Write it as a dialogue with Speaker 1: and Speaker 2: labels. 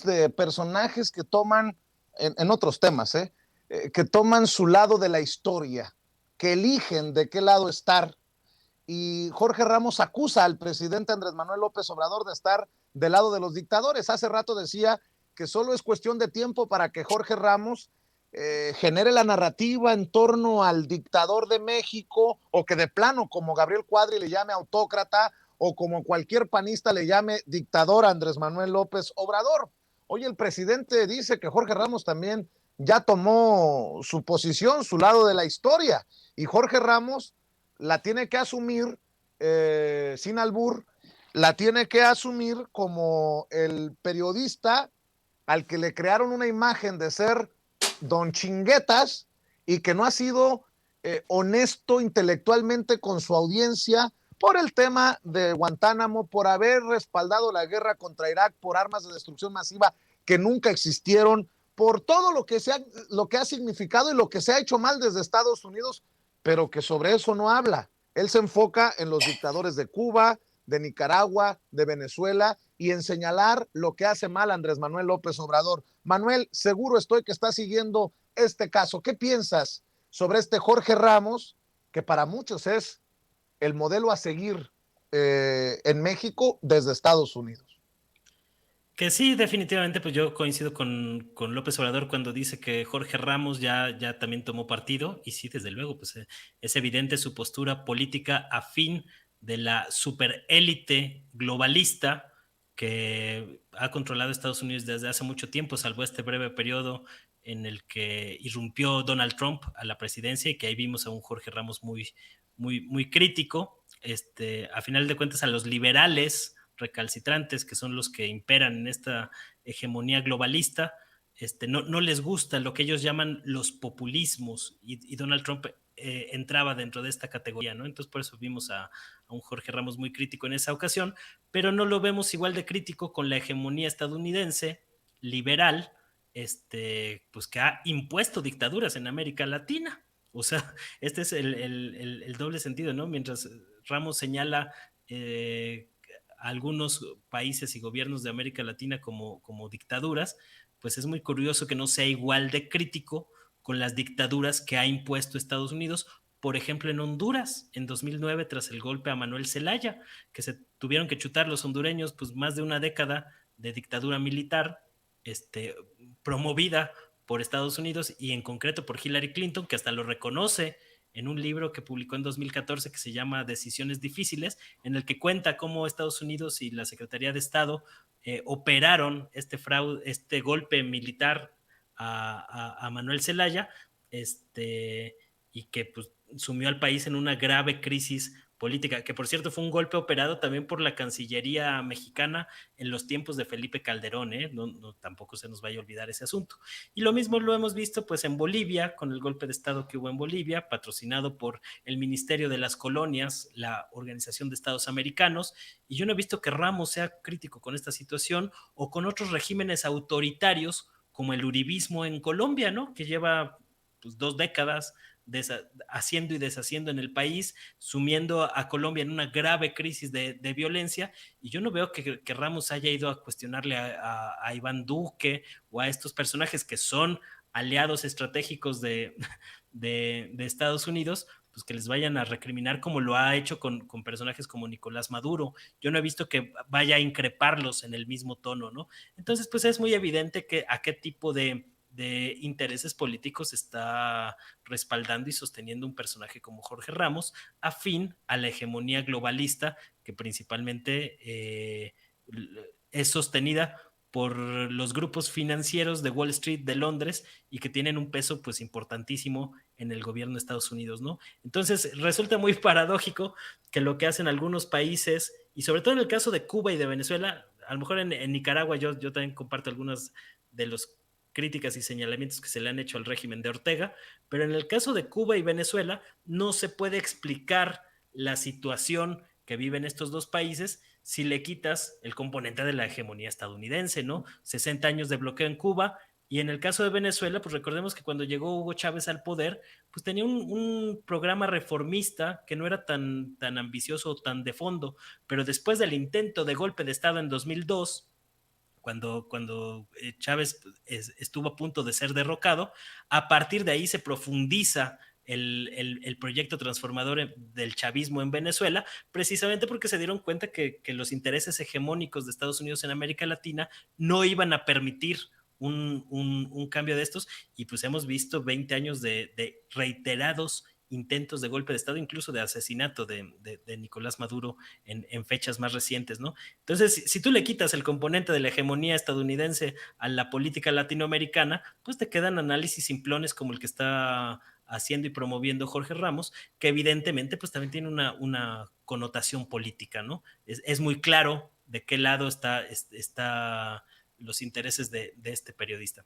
Speaker 1: de personajes que toman, en otros temas, que toman su lado de la historia, que eligen de qué lado estar. Y Jorge Ramos acusa al presidente Andrés Manuel López Obrador de estar del lado de los dictadores. Hace rato decía que solo es cuestión de tiempo para que Jorge Ramos genere la narrativa en torno al dictador de México, o que de plano, como Gabriel Cuadri, le llame autócrata, o como cualquier panista le llame dictador a Andrés Manuel López Obrador. Hoy el presidente dice que Jorge Ramos también ya tomó su posición, su lado de la historia, y Jorge Ramos la tiene que asumir sin albur, la tiene que asumir como el periodista al que le crearon una imagen de ser don chinguetas, y que no ha sido honesto intelectualmente con su audiencia por el tema de Guantánamo, por haber respaldado la guerra contra Irak, por armas de destrucción masiva que nunca existieron, por todo lo que ha significado y lo que se ha hecho mal desde Estados Unidos, pero que sobre eso no habla. Él se enfoca en los dictadores de Cuba, de Nicaragua, de Venezuela, y en señalar lo que hace mal Andrés Manuel López Obrador. Manuel, seguro estoy que está siguiendo este caso. ¿Qué piensas sobre este Jorge Ramos, que para muchos es el modelo a seguir en México desde Estados Unidos?
Speaker 2: Que sí, definitivamente, pues yo coincido con López Obrador cuando dice que Jorge Ramos ya también tomó partido, y sí, desde luego, pues es evidente su postura política afín de la superélite globalista que ha controlado Estados Unidos desde hace mucho tiempo, salvo este breve periodo en el que irrumpió Donald Trump a la presidencia, y que ahí vimos a un Jorge Ramos muy crítico. A final de cuentas, a los liberales recalcitrantes, que son los que imperan en esta hegemonía globalista, no les gusta lo que ellos llaman los populismos, y Donald Trump entraba dentro de esta categoría, ¿no? Entonces por eso vimos a un Jorge Ramos muy crítico en esa ocasión, pero no lo vemos igual de crítico con la hegemonía estadounidense liberal, pues que ha impuesto dictaduras en América Latina. O sea, este es el doble sentido, ¿no? Mientras Ramos señala algunos países y gobiernos de América Latina como dictaduras, pues es muy curioso que no sea igual de crítico con las dictaduras que ha impuesto Estados Unidos. Por ejemplo, en Honduras, en 2009, tras el golpe a Manuel Zelaya, que se tuvieron que chutar los hondureños pues más de una década de dictadura militar, promovida por Estados Unidos, y en concreto por Hillary Clinton, que hasta lo reconoce en un libro que publicó en 2014 que se llama Decisiones Difíciles, en el que cuenta cómo Estados Unidos y la Secretaría de Estado operaron este golpe militar a Manuel Zelaya, y que pues, sumió al país en una grave crisis política, que por cierto fue un golpe operado también por la Cancillería mexicana en los tiempos de Felipe Calderón, no, tampoco se nos vaya a olvidar ese asunto. Y lo mismo lo hemos visto pues en Bolivia, con el golpe de Estado que hubo en Bolivia, patrocinado por el Ministerio de las Colonias, la Organización de Estados Americanos, y yo no he visto que Ramos sea crítico con esta situación o con otros regímenes autoritarios como el uribismo en Colombia, ¿no? Que lleva pues 2 décadas haciendo y deshaciendo en el país, sumiendo a Colombia en una grave crisis de violencia, y yo no veo que Ramos haya ido a cuestionarle a Iván Duque o a estos personajes que son aliados estratégicos de Estados Unidos, pues que les vayan a recriminar como lo ha hecho con personajes como Nicolás Maduro. Yo no he visto que vaya a increparlos en el mismo tono, ¿no? Entonces, pues es muy evidente que a qué tipo de intereses políticos está respaldando y sosteniendo un personaje como Jorge Ramos, afín a la hegemonía globalista que principalmente es sostenida por los grupos financieros de Wall Street de Londres, y que tienen un peso pues importantísimo en el gobierno de Estados Unidos, ¿no? Entonces resulta muy paradójico que lo que hacen algunos países, y sobre todo en el caso de Cuba y de Venezuela, a lo mejor en Nicaragua yo también comparto algunas de los críticas y señalamientos que se le han hecho al régimen de Ortega, pero en el caso de Cuba y Venezuela no se puede explicar la situación que viven estos dos países si le quitas el componente de la hegemonía estadounidense, ¿no? 60 años de bloqueo en Cuba, y en el caso de Venezuela, pues recordemos que cuando llegó Hugo Chávez al poder, pues tenía un programa reformista que no era tan ambicioso o tan de fondo, pero después del intento de golpe de Estado en 2002, cuando Chávez estuvo a punto de ser derrocado. A partir de ahí se profundiza el proyecto transformador del chavismo en Venezuela, precisamente porque se dieron cuenta que los intereses hegemónicos de Estados Unidos en América Latina no iban a permitir un cambio de estos, y pues hemos visto 20 años de reiterados intentos de golpe de Estado, incluso de asesinato de Nicolás Maduro en fechas más recientes, ¿no? Entonces, si tú le quitas el componente de la hegemonía estadounidense a la política latinoamericana, pues te quedan análisis simplones como el que está haciendo y promoviendo Jorge Ramos, que evidentemente pues también tiene una connotación política, ¿no? Es muy claro de qué lado está los intereses de este periodista.